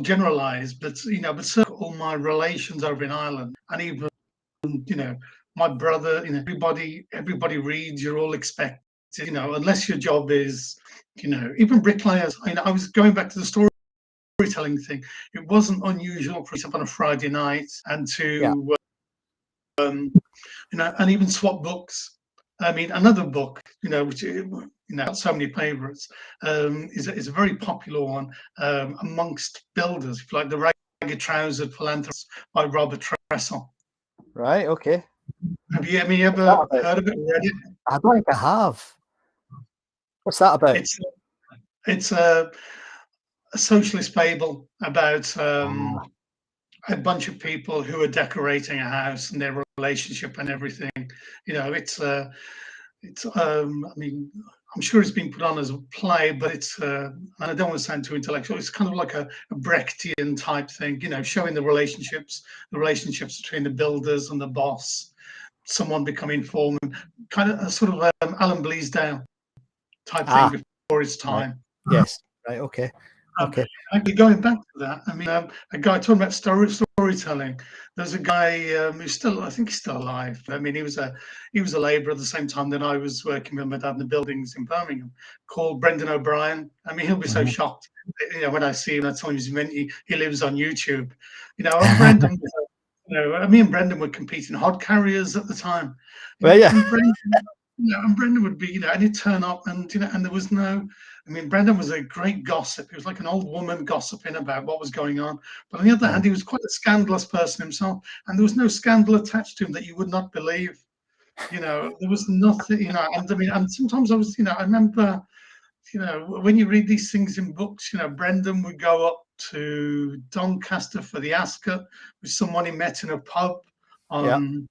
generalize, but but certainly all my relations over in Ireland, and even my brother, everybody reads. You're all expected, unless your job is, even bricklayers. I was going back to the storytelling thing. It wasn't unusual for us up on a Friday night and to, and even swap books. I mean, another book, which so many favourites, is a very popular one amongst builders, like the Ragged Trousered Philanthropist by Robert Tressel. Right. Okay. Have you ever heard of it? Read it? I don't think I have. What's that about? It's a socialist fable about a bunch of people who are decorating a house and their relationship and everything. I mean, I'm sure it's been put on as a play, but it's and I don't want to sound too intellectual. It's kind of like a Brechtian type thing, showing the relationships between the builders and the boss, someone becoming foreman, kind of a sort of Alan Bleasdale type thing before its time. Right. Yes. Right. Okay. Okay. Actually, going back to that, I mean, a guy talking about storytelling. There's a guy who's I think he's still alive. I mean, he was a labourer at the same time that I was working with my dad in the buildings in Birmingham, called Brendan O'Brien. I mean, he'll be so shocked, when I see him. That's when he lives on YouTube. Brendan, me and Brendan were competing hod carriers at the time. Well, yeah. And Brendan would be, and he'd turn up, and and there was no. I mean, Brendan was a great gossip. He was like an old woman gossiping about what was going on. But on the other hand, he was quite a scandalous person himself, and there was no scandal attached to him that you would not believe. There was nothing. And I mean, and sometimes I was, I remember, when you read these things in books, Brendan would go up to Doncaster for the Ascot with someone he met in a pub on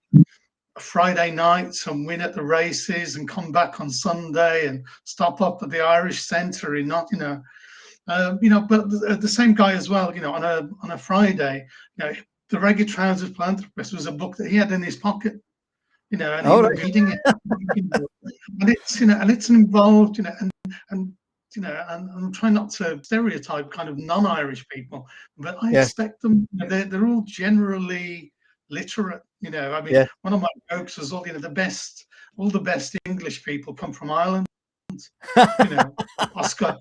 Friday nights and win at the races and come back on Sunday and stop up at the Irish Centre and not, but the same guy as well, on a Friday, the Ragged Trousered Philanthropist was a book that he had in his pocket. you know, and Oh, him right. reading it, you know, and it's, you know, and it's involved, you know, and you know, and I'm trying not to stereotype kind of non-Irish people, but I Yes. expect them, you know, they're all generally literate, you know. I mean, Yeah. one of my jokes was all, you know, all the best English people come from Ireland, you know, Oscar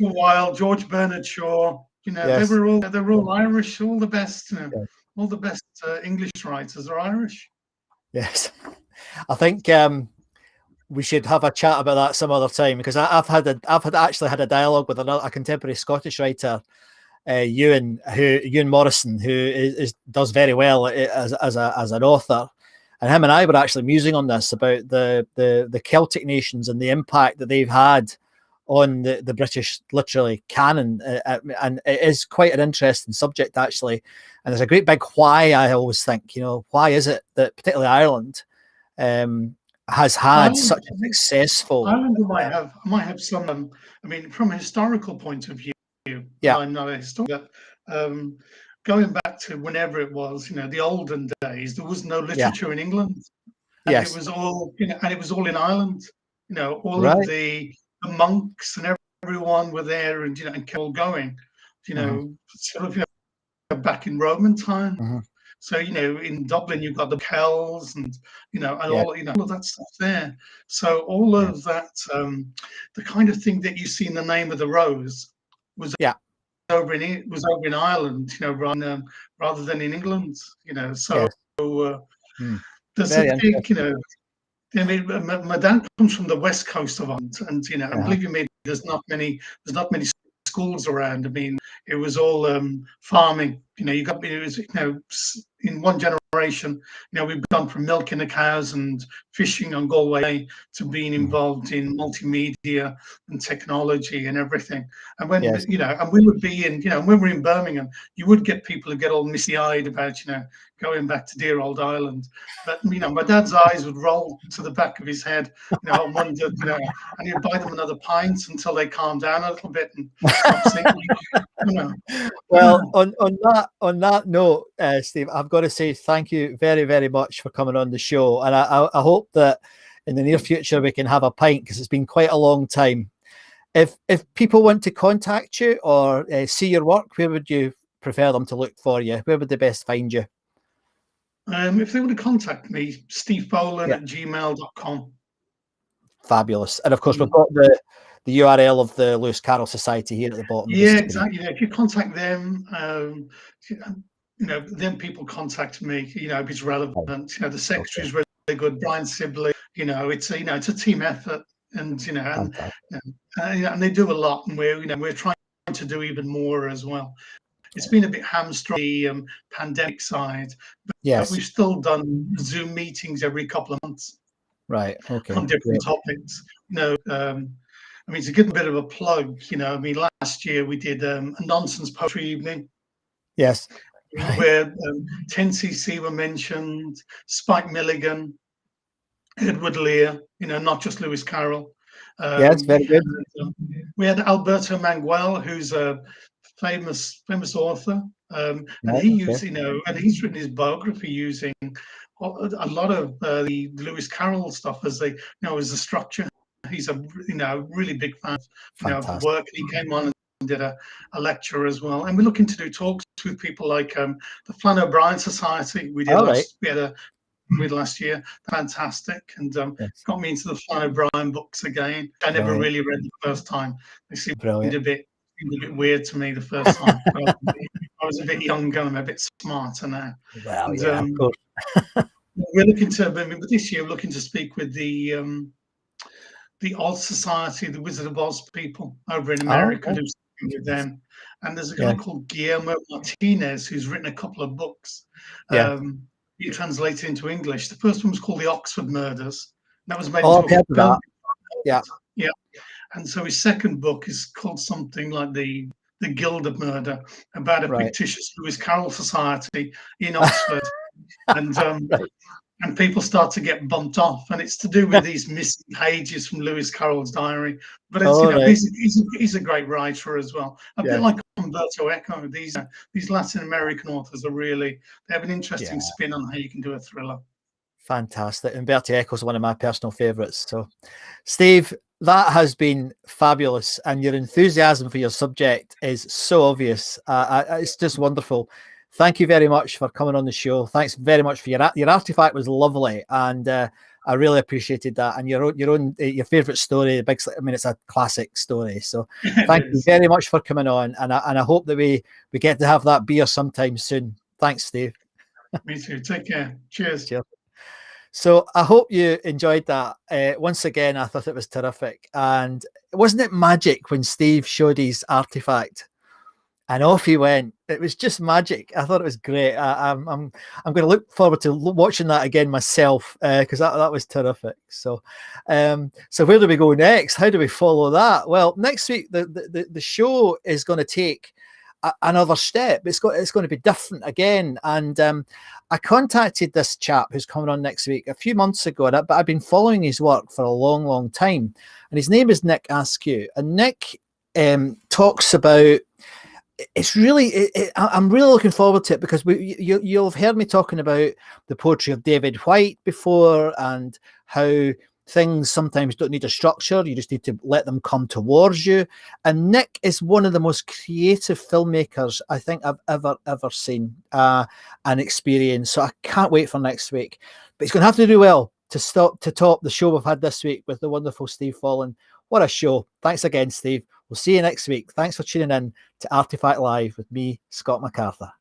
Wilde, George Bernard Shaw, you know, Yes. they're all Irish. All the best, you know, Yeah. all the best English writers are Irish. Yes. I think we should have a chat about that some other time, because I've actually had a dialogue with a contemporary Scottish writer, Ewan Morrison, who does very well as an author, and him and I were actually musing on this about the Celtic nations and the impact that they've had on the British literary canon, and it is quite an interesting subject actually. And there's a great big why. I always think, you know, why is it that particularly Ireland has had such a successful Ireland might have some. I mean, from a historical point of view, yeah. I'm not a historian. Going back to whenever it was, you know, the olden days, there was no literature in England, and Yes. it was all, you know, and it was all in Ireland. You know, all of Right. the monks and everyone were there, and you know, and kept all going. You know, sort of, you know, back in Roman time. So, you know, in Dublin, you've got the Kells and, you know, and all, you know, all of that stuff there. So all of that, the kind of thing that you see in The Name of the Rose was over in Ireland, you know, rather than in England, you know. So there's a big, you know, I mean, my dad comes from the west coast of Ireland, and you know, and believe me, there's not many schools around. I mean, it was all farming. You know, it was, you know, in one generation, you know, we've gone from milking the cows and fishing on Galway to being involved in multimedia and technology and everything. And when you know, and we would be in, you know, when we were in Birmingham, you would get people who get all misty-eyed about, you know, going back to dear old Ireland. But you know, my dad's eyes would roll to the back of his head, you know, and wondered, you know, and he'd buy them another pint until they calmed down a little bit and stop singing. You know. Well, on that note, Steve, I've got to say thank you very, very much for coming on the show, and I hope that in the near future we can have a pint, because it's been quite a long time. If people want to contact you or see your work, where would you prefer them to look for you? Where would they best find you? If they want to contact me, stevefolan@gmail.com. Fabulous. And of course, we've got the URL of the Lewis Carroll Society here at the bottom. Yeah, exactly. You know, if you contact them, you know, then people contact me. You know, if it's relevant. You know, the secretary's really good, Brian Sibley. You know, it's a team effort, and you know, and they do a lot, and we're trying to do even more as well. It's been a bit hamstrung the pandemic side, but we've still done Zoom meetings every couple of months. Right. Okay. On different topics. You know, I mean, to give a bit of a plug, you know, I mean, last year we did a nonsense poetry evening. Yes. Where 10cc were mentioned, Spike Milligan, Edward Lear, you know, not just Lewis Carroll. Yes, very good. We had Alberto Manguel, who's a famous author, and he used, you know, and he's written his biography using a lot of the Lewis Carroll stuff as you know, as a structure. He's a really big fan of, you know, the work. He came on and did a lecture as well. And we're looking to do talks with people like the Flann O'Brien Society. We did last year. Fantastic, and got me into the Flann O'Brien books again. I never really read the first time. They seemed a bit weird to me the first time. I was a bit younger and I'm a bit smarter now. Well, and, yeah, of course. We're looking to, but this year we're looking to speak with the Oz Society, the Wizard of Oz people over in America, do something with them. And there's a guy called Guillermo Martinez who's written a couple of books. He translated into English. The first one was called The Oxford Murders. That was made into a film. Yeah. And so his second book is called something like the Gilded Murder, about a fictitious Lewis Carroll Society in Oxford. And people start to get bumped off, and it's to do with these missing pages from Lewis Carroll's diary. But it's, he's a great writer as well. A bit like Umberto Eco. These Latin American authors are really, they have an interesting spin on how you can do a thriller. Fantastic. Umberto Eco is one of my personal favourites. So, Steve, that has been fabulous, and your enthusiasm for your subject is so obvious. It's just wonderful. Thank you very much for coming on the show. Thanks very much for your artifact was lovely, and I really appreciated that. And your your favourite story, the big. I mean, it's a classic story. So thank you very much for coming on, and I hope that we get to have that beer sometime soon. Thanks, Steve. Me too. Take care. Cheers. Cheers. So I hope you enjoyed that. Once again, I thought it was terrific. And wasn't it magic when Steve showed his artifact and off he went? It was just magic. I thought it was great. I'm going to look forward to watching that again myself, because that was terrific. So so where do we go next? How do we follow that? Well, next week the show is going to take another step. It's going to be different again. And I contacted this chap who's coming on next week a few months ago, but I've been following his work for a long time. And his name is Nick Askew. And Nick talks about, it's really, I'm really looking forward to it, because you'll have heard me talking about the poetry of David Whyte before, and how things sometimes don't need a structure. You just need to let them come towards you. And Nick is one of the most creative filmmakers I think I've ever seen and experienced. So I can't wait for next week. But he's going to have to do well to top the show we've had this week with the wonderful Steve Folan. What a show. Thanks again, Steve. We'll see you next week. Thanks for tuning in to Artifact Live with me, Scott MacArthur.